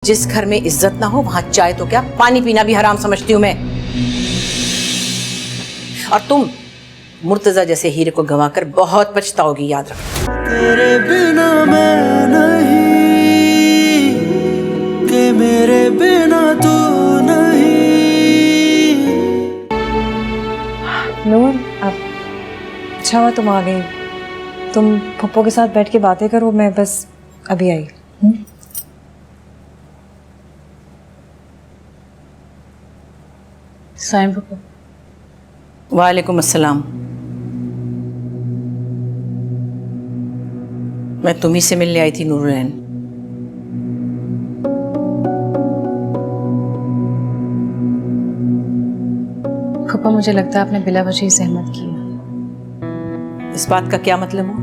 जिस घर में इज्जत ना हो वहां चाय तो क्या पानी पीना भी हराम समझती हूं मैं। और तुम मुर्तजा जैसे हीरे को गंवाकर बहुत पछताओगी, याद रखो। तेरे बिना मैं नहीं, कि मेरे बिना तू नहीं। नूर, अब अच्छा हुआ तुम आ गई। तुम पप्पो के साथ बैठ के बातें करो, मैं बस अभी आई। साईं पप्पो। वालेकुम अस्सलाम। मैं तुम्ही से मिलने आई थी नूरैन। पप्पा, मुझे लगता है आपने बिला वजह ही सहमत की है। इस बात का क्या मतलब हो?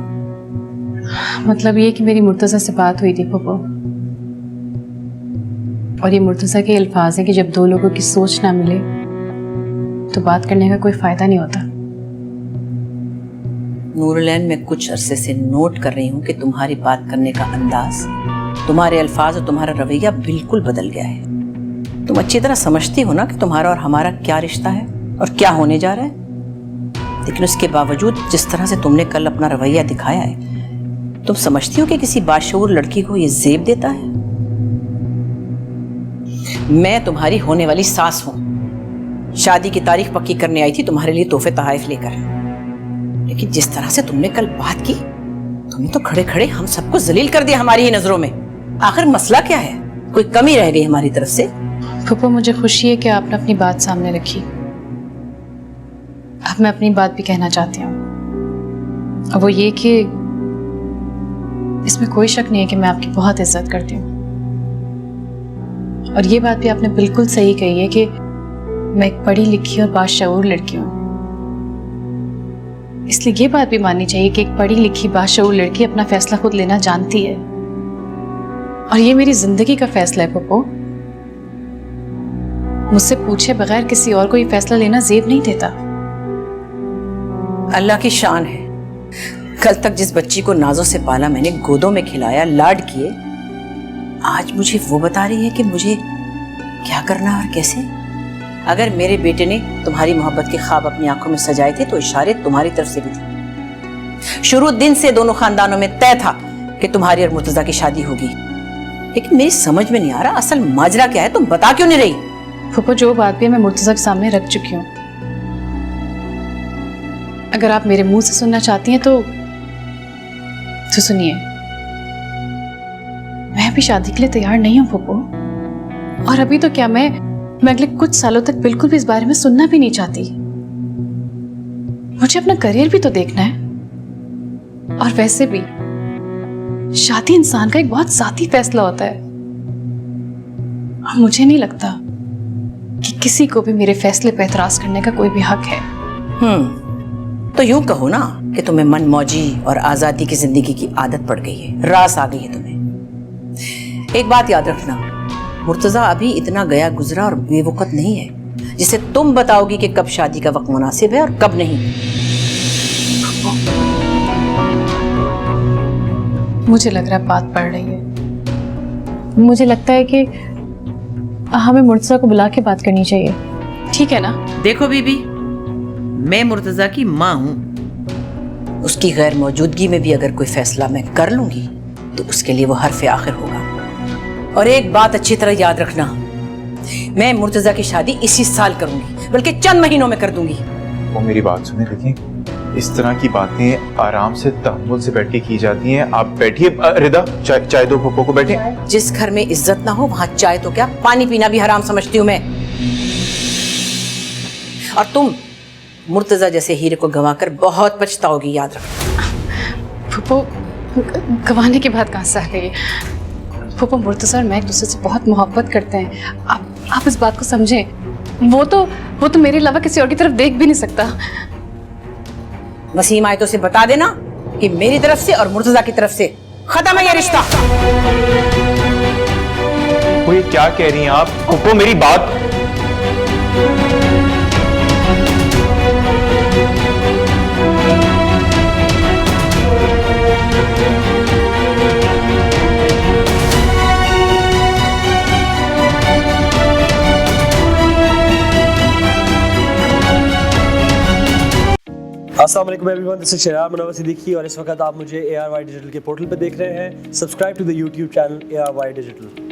मतलब ये कि मेरी मुर्तज़ा से बात हुई थी पप्पो, और ये मुर्तज़ा के अल्फाज हैं कि जब दो लोगों की सोच ना मिले तो बात करने का कोई फायदा नहीं होता। नूरलैन, मैं कुछ अरसे से नोट कर रही हूँ कि तुम्हारी बात करने का अंदाज, तुम्हारे अल्फाज और तुम्हारा रवैया बिल्कुल बदल गया है। तुम अच्छी तरह समझती हो ना कि तुम्हारा और हमारा क्या रिश्ता है और क्या होने जा रहा है, लेकिन उसके बावजूद जिस तरह से तुमने कल अपना रवैया दिखाया है, तुम समझती हो कि किसी बाशऊर लड़की को ये जेब देता है? मैं तुम्हारी होने वाली सास हूं। शादी की तारीख पक्की करने आई थी तुम्हारे लिए तोहफे तहाइफ लेकर, लेकिन जिस तरह से तुमने कल बात की, तुमने तो खड़े खड़े हम सबको जलील कर दिया हमारी ही नजरों में। आखिर मसला क्या है? कोई कमी रह गई हमारी तरफ से? पप्पो, मुझे खुशी है कि आपने अपनी बात सामने रखी। अब मैं अपनी बात भी कहना चाहती हूँ, और वो ये कि इसमें कोई शक नहीं है कि मैं आपकी बहुत इज्जत करती हूँ। और ये बात भी आपने बिल्कुल सही कही है कि मैं एक पढ़ी लिखी और बाशऊर लड़की हूँ। इसलिए ये बात भी माननी चाहिए कि एक पढ़ी लिखी बाशऊर लड़की अपना फैसला खुद लेना जानती है, और ये मेरी जिंदगी का फैसला है पप्पो। मुझसे पूछे बगैर किसी और को ये फैसला लेना जेब नहीं देता। अल्लाह की शान है, कल तक जिस बच्ची को नाजों से पाला मैंने, गोदों में खिलाया, लाड किए, आज मुझे वो बता रही है कि मुझे क्या करना और कैसे। अगर मेरे बेटे ने तुम्हारी मोहब्बत के ख्वाब अपनी आंखों में सजाए थे तो इशारे तुम्हारी तरफ से भी थे। शुरू दिन से दोनों खानदानों में तय था कि तुम्हारी और मुर्तजा की शादी होगी, लेकिन मेरी समझ में नहीं आ रहा असल माजरा क्या है। तुम बता क्यों नहीं रही? फूफो, जो बात भी है मैं मुर्तजा के सामने रख चुकी हूँ। अगर आप मेरे मुंह से सुनना चाहती हैं तो सुनिए। मैं भी शादी के लिए तैयार नहीं हूँ फूफो, और अभी तो क्या, मैं अगले कुछ सालों तक बिल्कुल भी इस बारे में सुनना भी नहीं चाहती। मुझे अपना करियर भी तो देखना है, और वैसे भी शादी इंसान का एक बहुत जाती फैसला होता है, और मुझे नहीं लगता कि किसी को भी मेरे फैसले पर एतराज करने का कोई भी हक है। तो यूं कहो ना कि तुम्हें मनमौजी और आजादी की जिंदगी की आदत पड़ गई है, रास आ गई है तुम्हें। एक बात याद रखना, मुर्तजा अभी इतना गया गुजरा और बेवकूफ नहीं है जिसे तुम बताओगी कि कब शादी का वक्त मुनासिब है और कब नहीं। मुझे लग रहा है बात पड़ रही है। मुझे लगता है कि हमें मुर्तजा को बुला के बात करनी चाहिए, ठीक है ना? देखो बीबी, मैं मुर्तजा की माँ हूँ। उसकी गैर मौजूदगी में भी अगर कोई फैसला मैं कर लूंगी तो उसके लिए वो हर्फ आखिर होगा। और एक बात अच्छी तरह याद रखना, मैं मुर्तजा की शादी इसी साल करूंगी, बल्कि चंद महीनों में कर दूंगी। वो मेरी बात सुने, देखिए इस तरह की बातें आराम से तहम्मुल से बैठ के की जाती हैं। आप बैठिए। रिदा, चाय दो पप्पो को। बैठे। जिस घर में इज्जत ना हो वहां चाय तो क्या पानी पीना भी हराम समझती हूँ मैं। और तुम मुर्तजा जैसे हीरे को गंवाकर बहुत पछताओगी, याद रखो। फूफो, गंवाने की बात कहाँ से आ गई? फूफो, मुर्तजा और मैं एक दूसरे से बहुत मोहब्बत करते हैं। आप इस बात को समझें। वो तो मेरे अलावा किसी और की तरफ देख भी नहीं सकता। वसीम आए तो उसे बता देना कि मेरी तरफ से और मुर्तजा की तरफ से खत्म है ये रिश्ता। वो ये क्या कह रही हैं आप? पप्पो मेरी बात। अस्सलाम वालेकुम एवरीवन, दिस इज शराब मुनव्वर सिद्दीकी और इस वक्त आप मुझे ARY डिजिटल के पोर्टल पे देख रहे हैं। Subscribe to the YouTube channel ARY digital.